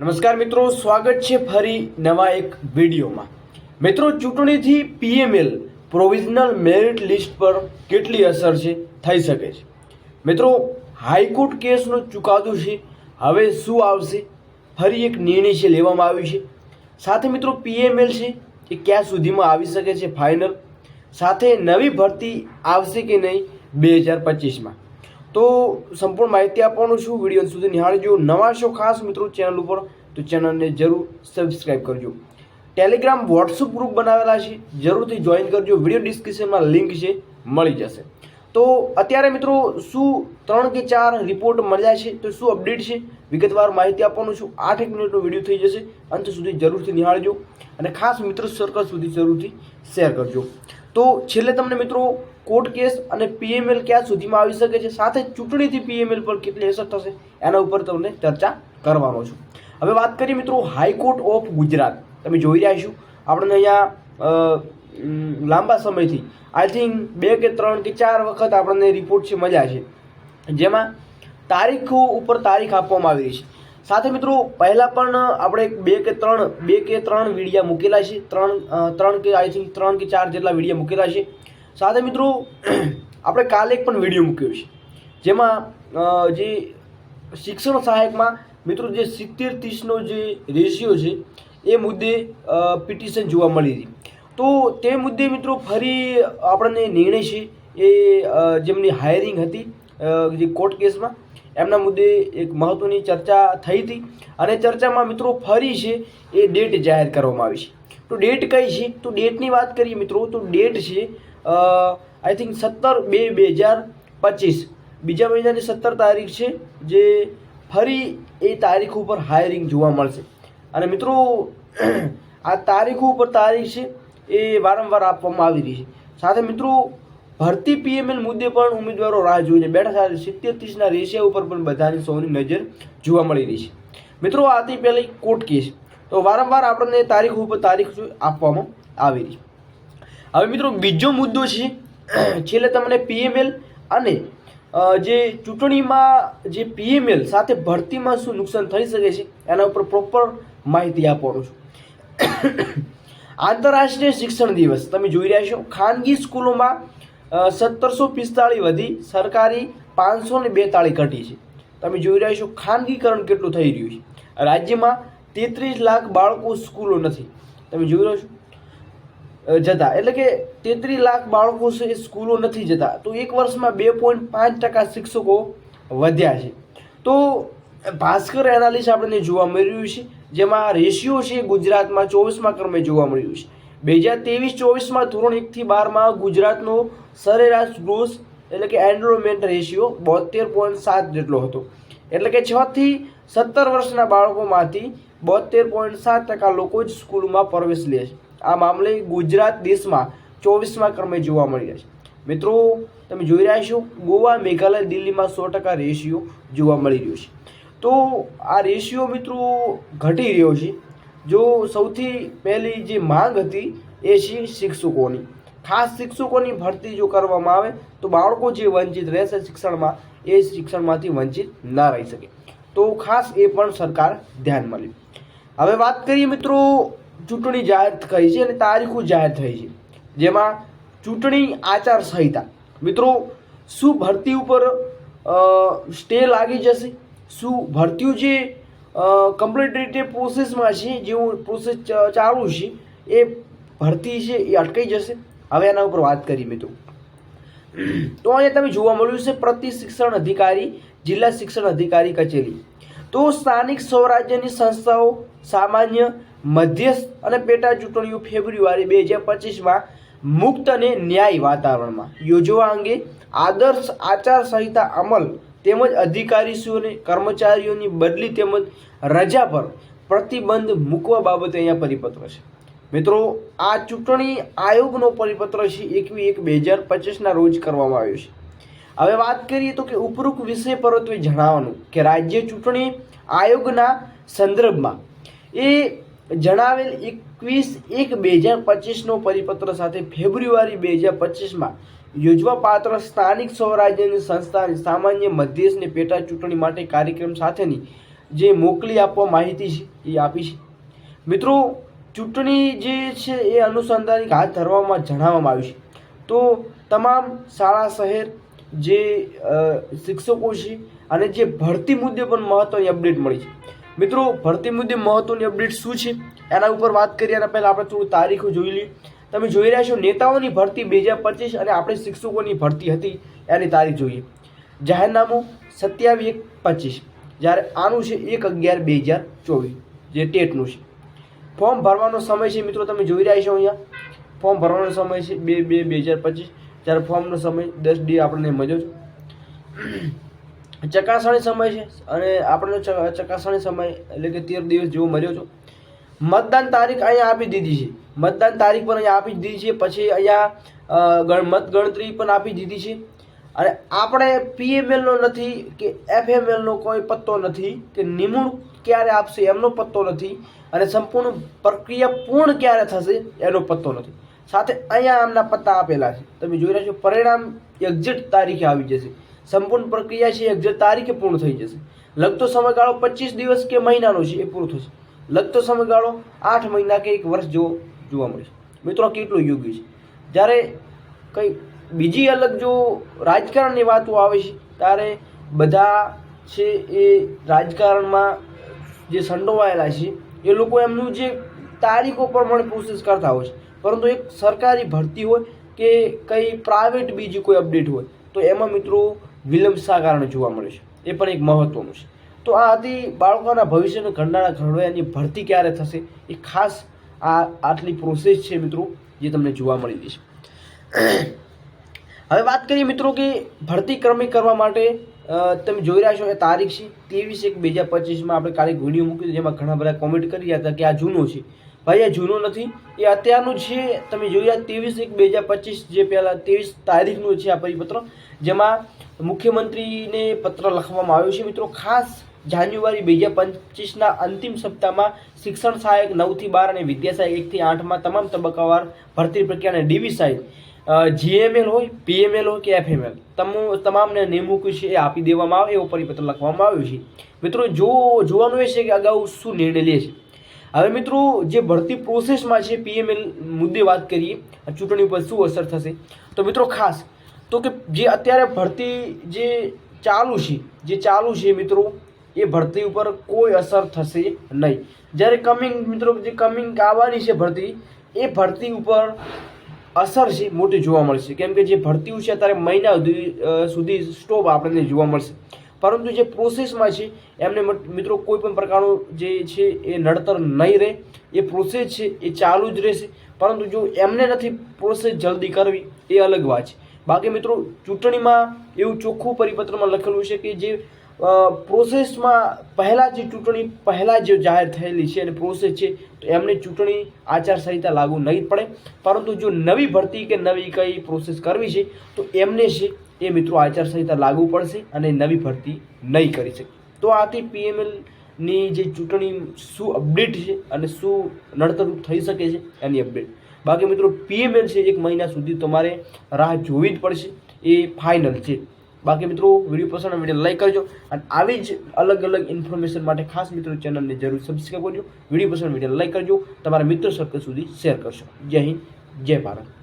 નમસ્કાર મિત્રો, સ્વાગત છે ફરી નવા એક વિડીયોમાં। મિત્રો, ચૂંટણીથી પીએમએલ પ્રોવિઝનલ મેરિટ લિસ્ટ પર કેટલી અસર છે થઈ શકે છે। મિત્રો, હાઈકોર્ટ કેસનો ચુકાદો છે, હવે શું આવશે, ફરી એક નિર્ણય છે લેવામાં આવ્યો છે। સાથે મિત્રો પીએમએલ છે એ ક્યાં સુધીમાં આવી શકે છે ફાઇનલ, સાથે નવી ભરતી આવશે કે નહીં 2025માં। તો સંપૂર્ણ માહિતી આપવાનું છું, વિડીયો સુધી નિહાળજો। નવા છો ખાસ મિત્રો ચેનલ ઉપર તો ચેનલને જરૂર સબસ્ક્રાઇબ કરજો। ટેલિગ્રામ વોટ્સઅપ ગ્રુપ બનાવેલા છે, જરૂરથી જોઈન કરજો, વિડીયો ડિસ્ક્રિપ્શનમાં લિંક છે મળી જશે। તો અત્યારે મિત્રો શું 3 કે 4 રિપોર્ટ મળ્યા છે, તો શું અપડેટ છે વિગતવાર માહિતી આપવાનું છું। 8 મિનિટનો વિડીયો થઈ જશે, અંત સુધી જરૂરથી નિહાળજો અને ખાસ મિત્રો સર્કલ સુધી જરૂરથી શેર કરજો। તો છેલ્લે તમને મિત્રો કોર્ટ કેસ અને પીએમએલ ક્યાં સુધીમાં આવી શકે છે, સાથે ચૂંટણીથી પીએમએલ પર કેટલી અસર થશે એના ઉપર તમને ચર્ચા કરવાનો છું। હવે વાત કરીએ મિત્રો હાઈકોર્ટ ઓફ ગુજરાત, તમે જોઈ રહ્યા છો આપણને અહીંયા લાંબા સમયથી આઈ થિંક 2 કે 3 કે 4 વખત આપણને રિપોર્ટ છે મળ્યા છે, જેમાં તારીખો ઉપર તારીખ આપવામાં આવી રહી છે। સાથે મિત્રો પહેલાં પણ આપણે 2 કે 3 વિડીયા મૂકેલા છે, 3 કે આઈ થિંક 3 કે 4 જેટલા વિડીયા મૂકેલા છે। સાથે મિત્રો આપણે કાલે એક પણ વિડીયો મૂક્યો છે, જેમાં જે શિક્ષણ સહાયકમાં મિત્રો જે 70-30નો જે રેશિયો છે એ મુદ્દે પિટિશન જોવા મળી હતી। તો તે મુદ્દે મિત્રો ફરી આપણને નિર્ણય છે એ જેમની હાયરિંગ હતી જે કોર્ટ કેસમાં એમના મુદ્દે એક મહત્ત્વની ચર્ચા થઈ હતી અને ચર્ચામાં મિત્રો ફરી છે એ ડેટ જાહેર કરવામાં આવી છે। તો ડેટ કઈ છે, તો ડેટની વાત કરીએ મિત્રો તો ડેટ છે આઈ થિંક 17/2/2025 બીજા મહિનાની 17 તારીખ છે, જે ફરી એ તારીખ ઉપર હાયરિંગ જોવા મળશે। અને મિત્રો આ તારીખો ઉપર તારીખ છે એ વારંવાર આપવામાં આવી રહી છે। સાથે મિત્રો ભરતી પીએમએલ મુદ્દે પણ ઉમેદવારો રાહ જોઈને બેઠા છે, 70-30ના રેશિયા ઉપર પણ બધાની સૌની નજર જોવા મળી રહી છે। મિત્રો આથી પહેલાં કોર્ટ કેસ તો વારંવાર આપણને તારીખ ઉપર તારીખ આપવામાં આવી રહી છે। હવે મિત્રો બીજો મુદ્દો છે, છેલ્લે તમને પીએમએલ અને જે ચૂંટણીમાં જે પીએમએલ સાથે ભરતીમાં શું નુકસાન થઈ શકે છે એના ઉપર પ્રોપર માહિતી આપવાનું છું। આંતરરાષ્ટ્રીય શિક્ષણ દિવસ તમે જોઈ રહ્યા છો, ખાનગી સ્કૂલોમાં 1745 વધી, સરકારી 542 ઘટી છે। તમે જોઈ રહ્યા છો ખાનગીકરણ કેટલું થઈ રહ્યું છે। રાજ્યમાં 33 લાખ બાળકો સ્કૂલો નથી, તમે જોઈ રહ્યો છો જતા, એટલે કે 33 લાખ બાળકો છે એ સ્કૂલો નથી જતા। તો એક વર્ષમાં 2.5% શિક્ષકો વધ્યા છે। તો ભાસ્કર એનાલિસ આપણને જોવા મળી રહ્યું છે, જેમાં રેશિયો છે ગુજરાતમાં 24મા ક્રમે જોવા મળ્યું છે। 2023-24માં ધોરણ 1 થી 12માં ગુજરાતનો સરેરાશ ગ્રોથ એટલે કે એનરોલમેન્ટ રેશિયો 72.7 જેટલો હતો, એટલે કે 6 થી 17 વર્ષના બાળકોમાંથી 72.7% લોકો જ સ્કૂલમાં પ્રવેશ લે છે। આ મામલે ગુજરાત દેશમાં 24મા ક્રમે જોવા મળી રહ્યા છે। મિત્રો તમે જોઈ રહ્યા છો ગોવા, મેઘાલય, દિલ્હીમાં 100% રેશિયો જોવા મળી રહ્યો છે। તો આ રેશિયો મિત્રો ઘટી રહ્યો છે। જો સૌથી પહેલી જે માંગ હતી એ છે શિક્ષકોની, ખાસ શિક્ષકોની ભરતી જો કરવામાં આવે તો બાળકો જે વંચિત રહેશે શિક્ષણમાં એ શિક્ષણમાંથી વંચિત ના રહી શકે। તો ખાસ એ પણ સરકાર ધ્યાનમાં લે। હવે વાત કરીએ મિત્રો ચૂંટણી જાહેર થઈ છે અને તારીખો જાહેર થઈ છે, જેમાં ચૂંટણી આચાર સંહિતા મિત્રો શું ભરતી ઉપર સ્ટે લાગી જશે, શું ભરતીઓ જે કમ્પ્લીટ રીતે પ્રોસેસમાં છે, જેવું પ્રોસેસ ચાલુ છે એ ભરતી છે એ અટકાઈ જશે। હવે એના ઉપર વાત કરીએ મિત્રો તો અહીંયા તમે જોવા મળ્યું છે પ્રતિ શિક્ષણ અધિકારી, જિલ્લા શિક્ષણ અધિકારી કચેરી। તો સ્થાનિક સ્વરાજ્યની સંસ્થાઓ સામાન્ય, મધ્યસ્થ અને પેટા ચૂંટણીઓ ફેબ્રુઆરી 2025માં મુક્ત અને ન્યાયી વાતાવરણમાં યોજવા અંગે આદર્શ આચાર સંહિતા અમલ તેમજ અધિકારીઓને કર્મચારીઓની બદલી તેમજ રજા પર પ્રતિબંધ મૂકવા બાબતે અહીંયા પરિપત્ર છે। મિત્રો આ ચૂંટણી આયોગનો પરિપત્ર છે 21/1/2025ના રોજ કરવામાં આવ્યો છે। હવે વાત કરીએ તો કે ઉપરોક્ત વિષય પરત્વે જણાવવાનું કે રાજ્ય ચૂંટણી આયોગના સંદર્ભમાં એ જણાવેલ 21/1/2025નો પરિપત્ર સાથે ફેબ્રુઆરી 2025માં યોજવા પાત્ર સ્થાનિક સ્વરાજ્યની સંસ્થાની સામાન્ય, મધ્યસ્થ અને પેટા ચૂંટણી માટે કાર્યક્રમ સાથેની જે મોકલી આપવા માહિતી છે એ આપી છે। મિત્રો, ચૂંટણી જે છે એ અનુસંધાનિક હાથ ધરવામાં જણાવવામાં આવ્યું છે। તો તમામ શાળા શહેર જે શિક્ષકો છે અને જે ભરતી મુદ્દે પણ મહત્વની અપડેટ મળી છે। મિત્રો, ભરતી મુદ્દે મહત્વની અપડેટ શું છે એના ઉપર વાત કરીએ એના પહેલાં આપણે થોડું તારીખો જોઈ લઈએ। તમે જોઈ રહ્યા છો નેતાઓની ભરતી 2025 અને આપણે શિક્ષકોની ભરતી હતી એની તારીખ જોઈએ। જાહેરનામું 27/1/25, જ્યારે આનું છે 1/11/2024 જે ટેટનું છે। ફોર્મ ભરવાનો સમય છે મિત્રો, તમે જોઈ રહ્યા છો અહીંયા ફોર્મ ભરવાનો સમય છે 2/2/2025, જ્યારે ફોર્મનો સમય 10 આપણને મળ્યો છે। ચકાસણી સમય છે અને આપણને ચકાસણી સમય એટલે કે 13 દિવસ જેવો મળ્યો છે। મતદાન તારીખ અહીંયા આપી દીધી છે, મતદાન તારીખ પણ અહીંયા આપી દીધી છે। પછી અહીંયા મત ગણતરી પણ આપી દીધી છે અને આપણે PMLનો નથી કે FMLનો કોઈ પત્તો નથી કે નિમણૂક ક્યારે આપશે એમનો પત્તો નથી અને સંપૂર્ણ પ્રક્રિયા પૂર્ણ ક્યારે થશે એનો પત્તો નથી। સાથે અહીંયા આમના પત્તા આપેલા છે, તમે જોઈ રહ્યા છો। પરિણામ એક્ઝેક્ટ તારીખે આવી જશે, સંપૂર્ણ પ્રક્રિયા છે એક્ઝેક્ટ તારીખે પૂર્ણ થઈ જશે। લગતો સમયગાળો 25 દિવસ કે મહિનાનો છે એ પૂરો થશે, લગતો સમયગાળો 8 મહિના કે 1 વર્ષ જેવો જોવા મળશે। મિત્રો, આ કેટલું યોગ્ય છે। જ્યારે કંઈ બીજી અલગ જો રાજકારણની વાતો આવે છે ત્યારે બધા છે એ રાજકારણમાં જે સંડોવાયેલા છે એ લોકો એમનું જે તારીખો પ્રમાણે પ્રોસેસ કરતા હોય છે, પરંતુ એક સરકારી ભરતી હોય કે કંઈ પ્રાઇવેટ બીજી કોઈ અપડેટ હોય તો એમાં મિત્રો વિલંબ શા કારણે જોવા મળે છે એ પણ એક મહત્વનું છે। તો આ હતી બાળકોના ભવિષ્યને ઘડનારા ઘડવૈયાની ભરતી ક્યારે થશે એ ખાસ આટલી પ્રોસેસ છે મિત્રો જે તમને જોવા મળી રહી છે। હવે વાત કરીએ મિત્રો કે ભરતી ક્રમિક કરવા માટે તમે જોઈ રહ્યા છો એ તારીખ છે 23/1/2025 આપણે કાલે એક વિડીયો મૂક્યો જેમાં ઘણા બધા કોમેન્ટ કરી રહ્યા હતા કે આ જૂનો છે। ભાઈ, આ જૂનો નથી, એ અત્યારનું છે। તમે જોઈ રહ્યા 23/1/2025 જે પહેલાં 23 તારીખનું છે આ પરિપત્ર, જેમાં મુખ્યમંત્રીને પત્ર લખવામાં આવ્યો છે મિત્રો। ખાસ જાન્યુઆરી 2025ના અંતિમ સપ્તાહમાં શિક્ષણ સહાયક 9 થી 12 અને વિદ્યા સહાયક 1 થી 8માં તમામ તબક્કાવાર ભરતી પ્રક્રિયાને DV સહાયક GML હોય, PML હોય કે FML તમામને નિમણૂક છે એ આપી દેવામાં આવે એવો પરિપત્ર લખવામાં આવ્યો છે। મિત્રો, જોવાનું એ છે કે અગાઉ શું નિર્ણય લે છે। હવે મિત્રો, જે ભરતી પ્રોસેસમાં છે PML મુદ્દે વાત કરીએ, ચૂંટણી ઉપર શું અસર થશે તો મિત્રો ખાસ તો કે જે અત્યારે ભરતી જે ચાલુ છે મિત્રો એ ભરતી ઉપર કોઈ અસર થશે નહીં। જ્યારે મિત્રો જે કમિંગ આવવાની છે ભરતી એ ભરતી ઉપર અસર છે મોટી જોવા મળશે, કેમ કે જે ભરતીઓ છે અત્યારે મહિના સુધી સ્ટોપ આપણને જોવા મળશે, પરંતુ જે પ્રોસેસમાં છે એમને મિત્રો કોઈ પણ પ્રકારનું જે છે એ નડતર નહીં રહે। એ પ્રોસેસ છે એ ચાલુ જ રહેશે, પરંતુ જો એમને નથી પ્રોસેસ જલ્દી કરવી એ અલગ વાત છે। બાકી મિત્રો, ચૂંટણીમાં એવું ચોખ્ખું પરિપત્રમાં લખેલું છે કે જે પ્રોસેસમાં પહેલાં જે ચૂંટણી પહેલાં જે જાહેર થયેલી છે અને પ્રોસેસ છે તો એમને ચૂંટણી આચારસંહિતા લાગુ નહીં પડે, પરંતુ જો નવી ભરતી કે નવી કઈ પ્રોસેસ કરવી છે તો એમને છે એ મિત્રો આચારસંહિતા લાગુ પડશે અને નવી ભરતી નહીં કરી શકે। તો આથી PMLની જે ચૂંટણી શું અપડેટ છે અને શું નડતરરૂપ થઈ શકે છે એની અપડેટ। બાકી મિત્રો, PML છે 1 મહિના સુધી તમારે રાહ જોવી જ પડશે, એ ફાઇનલ છે। બાકી મિત્રો, વિડીયો પસંદ આવે વિડીયો લાઈક કરજો અને આવી જ અલગ અલગ ઇન્ફોર્મેશન માટે ખાસ મિત્રો ચેનલને જરૂર સબસ્ક્રાઈબ કરજો। વિડીયો પસંદ વિડીયો લાઈક કરજો, તમારા મિત્ર સર્કલ સુધી શેર કરશો। જય હિન્દ, જય ભારત।